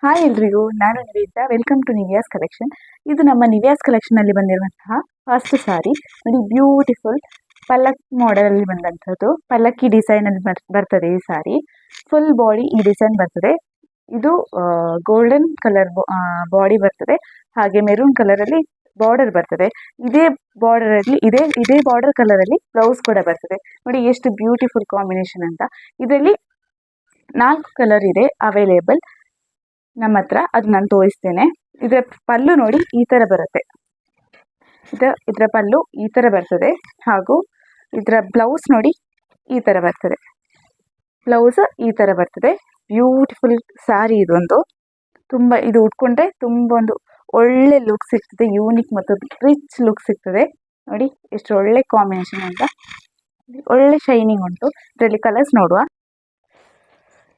Hi ಎಲ್ರಿಗೂ, ನಾನು Nivedita. Welcome to Nivya's collection. ಇದು ನಮ್ಮ ನಿವ್ಯಾಸ್ ಕಲೆಕ್ಷನಲ್ಲಿ ಬಂದಿರುವಂತಹ ಫಸ್ಟ್ ಸಾರಿ ನೋಡಿ. ಬ್ಯೂಟಿಫುಲ್ ಪಲ್ಲಕ್ ಮಾಡೆಲಲ್ಲಿ ಬಂದಂಥದ್ದು, ಪಲ್ಲಕ್ಕಿ ಡಿಸೈನಲ್ಲಿ ಬರ್ತದೆ ಈ ಸಾರಿ. ಫುಲ್ ಬಾಡಿ ಈ ಡಿಸೈನ್ ಬರ್ತದೆ. ಇದು ಗೋಲ್ಡನ್ ಕಲರ್ ಬಾಡಿ ಬರ್ತದೆ, ಹಾಗೆ ಮೆರೂನ್ ಕಲರಲ್ಲಿ ಬಾರ್ಡರ್ ಬರ್ತದೆ. ಇದೇ ಬಾರ್ಡರ್ ಅಲ್ಲಿ ಇದೇ ಬಾರ್ಡರ್ ಕಲರ್ ಅಲ್ಲಿ ಬ್ಲೌಸ್ ಕೂಡ ಬರ್ತದೆ. ನೋಡಿ ಎಷ್ಟು ಬ್ಯೂಟಿಫುಲ್ ಕಾಂಬಿನೇಷನ್ ಅಂತ. ಇದರಲ್ಲಿ 4 ಕಲರ್ ಇದೆ ಅವೈಲೇಬಲ್ ನಮ್ಮ ಹತ್ರ. ಅದು ನಾನು ತೋರಿಸ್ತೇನೆ. ಇದರ ಪಲ್ಲು ನೋಡಿ ಈ ಥರ ಬರುತ್ತೆ. ಇದರ ಪಲ್ಲು ಈ ಥರ ಬರ್ತದೆ, ಹಾಗೂ ಇದರ ಬ್ಲೌಸ್ ನೋಡಿ ಈ ಥರ ಬರ್ತದೆ. ಬ್ಲೌಸ್ ಈ ಥರ ಬರ್ತದೆ. ಬ್ಯೂಟಿಫುಲ್ ಸ್ಯಾರಿ ಇದೊಂದು. ಇದು ಉಟ್ಕೊಂಡ್ರೆ ತುಂಬ ಒಂದು ಒಳ್ಳೆ ಲುಕ್ ಸಿಗ್ತದೆ, ಯೂನಿಕ್ ಮತ್ತು ರಿಚ್ ಲುಕ್ ಸಿಗ್ತದೆ. ನೋಡಿ ಎಷ್ಟು ಒಳ್ಳೆ ಕಾಂಬಿನೇಷನ್ ಅಂತ, ಒಳ್ಳೆ ಶೈನಿಂಗ್ ಉಂಟು. ಇದರಲ್ಲಿ ಕಲರ್ಸ್ ನೋಡುವ.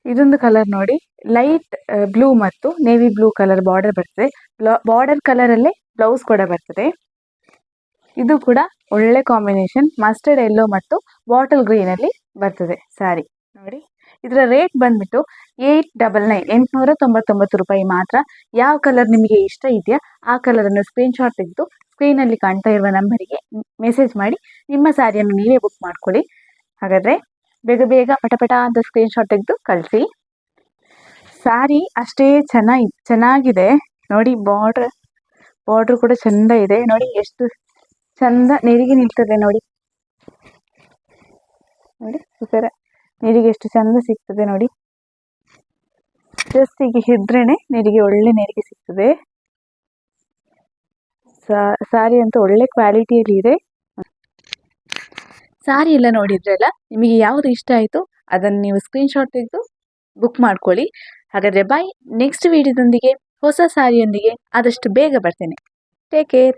ಇದೊಂದು ಕಲರ್ ನೋಡಿ, ಲೈಟ್ ಬ್ಲೂ ಮತ್ತು ನೇವಿ ಬ್ಲೂ ಕಲರ್ ಬಾರ್ಡರ್ ಬರ್ತದೆ. ಬಾರ್ಡರ್ ಕಲರಲ್ಲೇ ಬ್ಲೌಸ್ ಕೂಡ ಬರ್ತದೆ. ಇದು ಕೂಡ ಒಳ್ಳೆ ಕಾಂಬಿನೇಷನ್. ಮಸ್ಟರ್ಡ್ ಯೆಲ್ಲೋ ಮತ್ತು ಬಾಟಲ್ ಗ್ರೀನಲ್ಲಿ ಬರ್ತದೆ ಸ್ಯಾರಿ. ನೋಡಿ ಇದರ ರೇಟ್ ಬಂದ್ಬಿಟ್ಟು 899 ರೂಪಾಯಿ ಮಾತ್ರ. ಯಾವ ಕಲರ್ ನಿಮಗೆ ಇಷ್ಟ ಇದೆಯಾ ಆ ಕಲರನ್ನು ಸ್ಕ್ರೀನ್ಶಾಟ್ ತೆಗೆದು ಸ್ಕ್ರೀನಲ್ಲಿ ಕಾಣ್ತಾ ಇರುವ ನಂಬರಿಗೆ ಮೆಸೇಜ್ ಮಾಡಿ ನಿಮ್ಮ ಸ್ಯಾರಿಯನ್ನು ನೀವೇ ಬುಕ್ ಮಾಡ್ಕೊಳ್ಳಿ. ಹಾಗಾದರೆ ಬೇಗ ಪಟಪಟ ಅಂತ ಸ್ಕ್ರೀನ್ಶಾಟ್ ತೆಗೆದು ಕಳಿಸಿ. ಸ್ಯಾರಿ ಅಷ್ಟೇ ಚೆನ್ನಾಗಿದೆ ನೋಡಿ. ಬಾರ್ಡ್ರ್ ಕೂಡ ಚೆಂದ ಇದೆ ನೋಡಿ, ಎಷ್ಟು ಚಂದ ನೆರಿಗೆ ನಿಲ್ತದೆ ನೋಡಿ. ಈ ಥರ ನೆರಿಗೆ ಎಷ್ಟು ಚಂದ ಸಿಗ್ತದೆ ನೋಡಿ. ಜಸ್ಟ್ ಹೀಗೆ ಹಿಡಿದ್ರೇನೆ ಒಳ್ಳೆ ನೆರಿಗೆ ಸಿಗ್ತದೆ. ಸ್ಯಾರಿ ಅಂತೂ ಒಳ್ಳೆ ಕ್ವಾಲಿಟಿಯಲ್ಲಿ ಇದೆ. ಸ್ಯಾರಿ ಎಲ್ಲ ನೋಡಿದ್ರಲ್ಲ, ನಿಮಗೆ ಯಾವುದು ಇಷ್ಟ ಆಯಿತು ಅದನ್ನು ನೀವು ಸ್ಕ್ರೀನ್ಶಾಟ್ ತೆಗೆದು ಬುಕ್ ಮಾಡ್ಕೊಳ್ಳಿ. ಹಾಗಾದರೆ ಬಾಯ್. ನೆಕ್ಸ್ಟ್ ವಿಡಿಯೋದೊಂದಿಗೆ ಹೊಸ ಸ್ಯಾರಿಯೊಂದಿಗೆ ಆದಷ್ಟು ಬೇಗ ಬರ್ತೇನೆ. Take care.